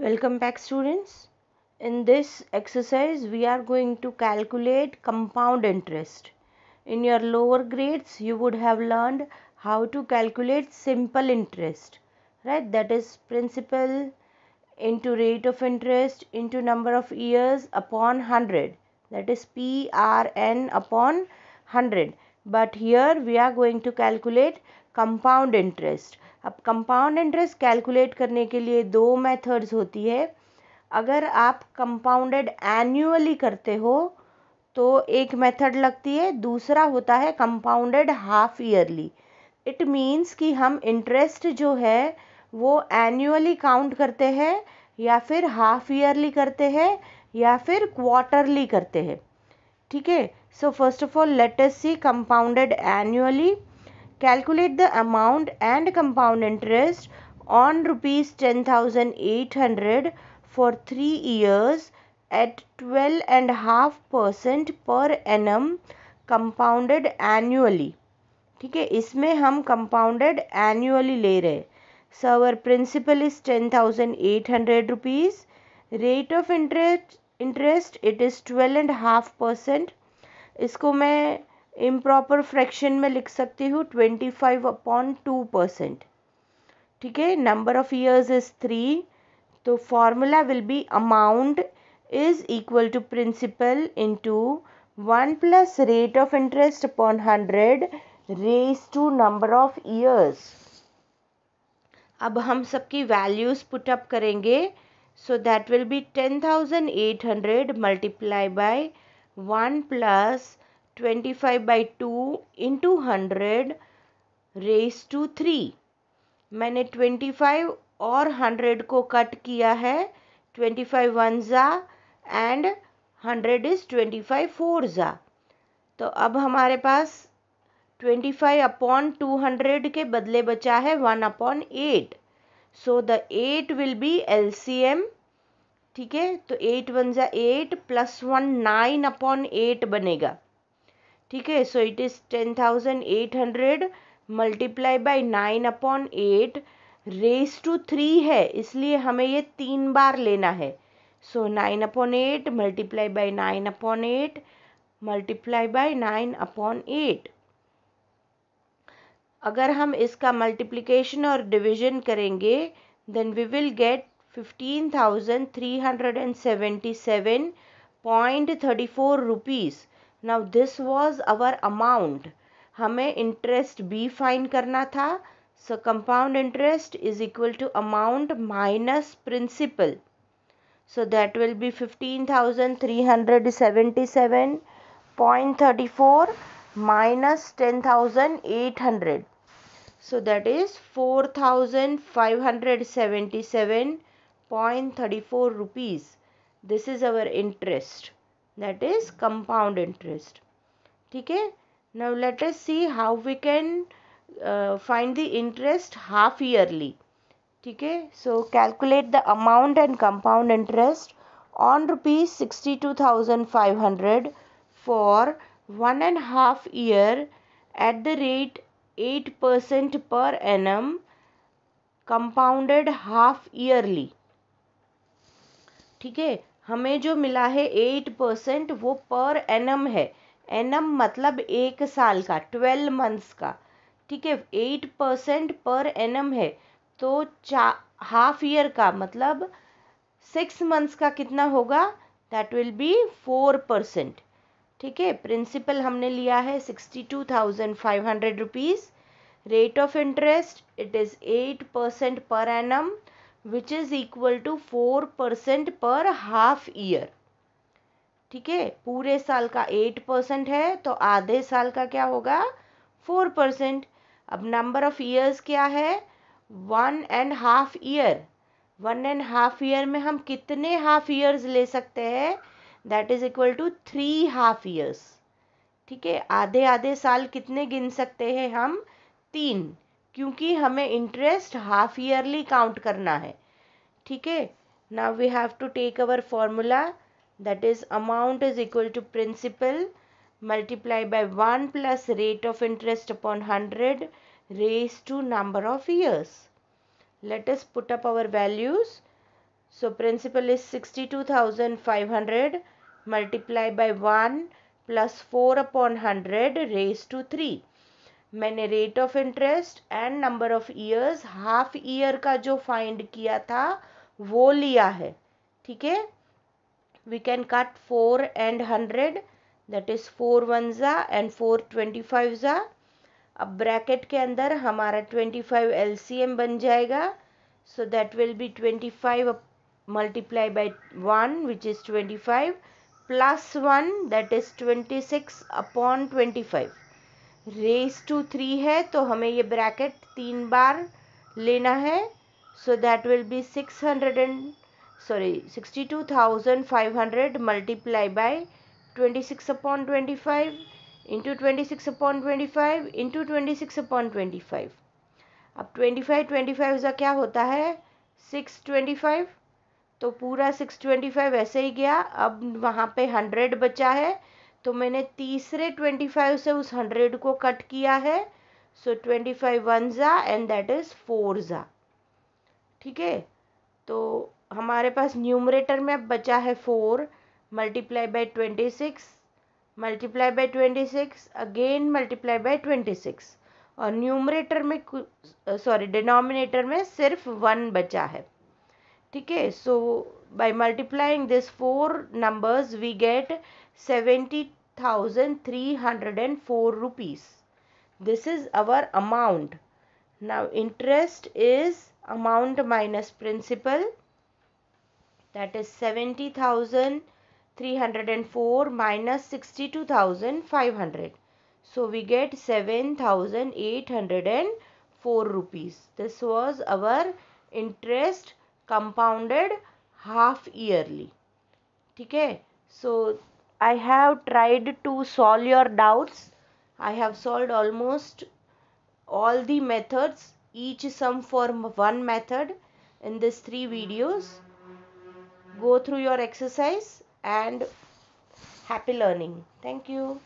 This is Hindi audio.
Welcome back, students. In this exercise we are going to calculate compound interest. In your lower grades you would have learned how to calculate simple interest, right? That is principal into rate of interest into number of years upon 100, that is PRN upon 100. But here we are going to calculate compound interest. अब कंपाउंड इंटरेस्ट कैलकुलेट करने के लिए दो मेथड्स होती है. अगर आप कंपाउंडेड एनुअली करते हो तो एक मेथड लगती है, दूसरा होता है compounded half yearly. It means कि हम इंटरेस्ट जो है वो एनुअली काउंट करते हैं या फिर हाफ ईयरली करते हैं या फिर क्वार्टरली करते हैं. ठीक है. So first of all let us see compounded annually. Calculate the amount and compound interest on rupees 10,800 for 3 years at 12.5% per annum compounded annually. ठीक है, इसमें हम compounded annually ले रहे. So our principal is 10,800 rupees. Rate of interest it is 12.5%. इसको मैं इम्प्रॉपर फ्रैक्शन में लिख सकती हूँ 25/2%. ठीक है. Number of years is 3. तो formula will be amount is equal to principal into 1 plus rate of interest upon 100 raise to number of years. अब हम सबकी वैल्यूज पुट अप करेंगे. So that will be 10,800 multiply by 1 plus 25/2 into 100 raise to 3. मैंने 25 और 100 को कट किया है. 25 वन ज़ा एंड 100 इज़ 25 फोर ज़ा. तो अब हमारे पास 25/200 के बदले बचा है 1/8. So the 8 will be LCM. ठीक है. तो 8 वन ज़ा 8 प्लस 1 9/8 बनेगा. ठीक है. So it is 10,800 multiply by 9/8 raise to 3 है, इसलिए हमें ये 3 बार लेना है. So 9/8 multiply by 9/8 multiply by 9/8. अगर हम इसका मल्टीप्लिकेशन और डिवीजन करेंगे then we will get 15,377.34 rupees. Now this was our amount. हमें इंटरेस्ट भी फाइंड करना था. So compound interest is equal to amount minus principal. So that will be 15,377.34 minus 10,800. So that is 4,577.34 rupees. This is our interest. That is compound interest. ठीक है. Now let us see how we can find the interest half yearly. ठीक है. So calculate the amount and compound interest on rupees 62,500 for 1.5 year at the rate 8% per annum compounded half yearly. ठीक है. हमें जो मिला है 8% वो पर एनम है. एनम मतलब एक साल का, 12 मंथ्स का. ठीक है. 8% पर एनम है तो हाफ ईयर का मतलब 6 मंथ्स का कितना होगा? That will be 4%. ठीक है. प्रिंसिपल हमने लिया है 62,500 rupees. Rate of interest it is 8% per annum which is equal to 4% per half year. ठीक है. पूरे साल का 8% है तो आधे साल का क्या होगा? 4%. अब नंबर ऑफ ईयर्स क्या है? 1.5 ईयर. 1.5 ईयर में हम कितने हाफ ईयर्स ले सकते हैं? That is equal to 3 half years. ठीक है. आधे आधे साल कितने गिन सकते हैं हम? 3, क्योंकि हमें इंटरेस्ट हाफ ईयरली काउंट करना है. ठीक है. Now we have to take our formula. That is amount is equal to principal multiply by 1 plus rate of interest upon 100 raise to number of years. Let us put up our values. So principal is 62,500 multiplied by 1 plus 4 upon 100 raised to 3. मैंने rate of interest and number of years half year का जो फाइंड किया था वो लिया है. ठीक है. We can cut 4 and 100, that is 4 1s and 4 25s. अब ब्रैकेट के अंदर हमारा 25 LCM बन जाएगा. So that will be 25 multiplied by 1 which is 25 plus 1 that is 26 upon 25 raise to 3 है तो हमें ये ब्रैकेट 3 बार लेना है. So that will be 62,500 multiplied by 26 upon 25 into 26 upon 25 into 26 upon 25. अब 25 का क्या होता है 625. तो पूरा 625 ऐसे ही गया. अब वहाँ पे 100 बचा है तो मैंने तीसरे 25 से उस 100 को कट किया है. सो 25 1s and that is 4s. ठीक है. तो हमारे पास न्यूमरेटर में अब बचा है 4 multiply by 26 multiply by 26 again multiply by 26 और न्यूमरेटर में डिनोमिनेटर में सिर्फ 1 बचा है. ठीक है. सो by multiplying this 4 numbers we get 70,304 rupees. This is our amount. Now interest is amount minus principal, that is 70,304 minus 62,500. So we get 7,804 rupees. This was our interest compounded half yearly. ठीक है. So I have tried to solve your doubts. I have solved almost all the methods, each sum for one method in these 3 videos. Go through your exercise and happy learning. Thank you.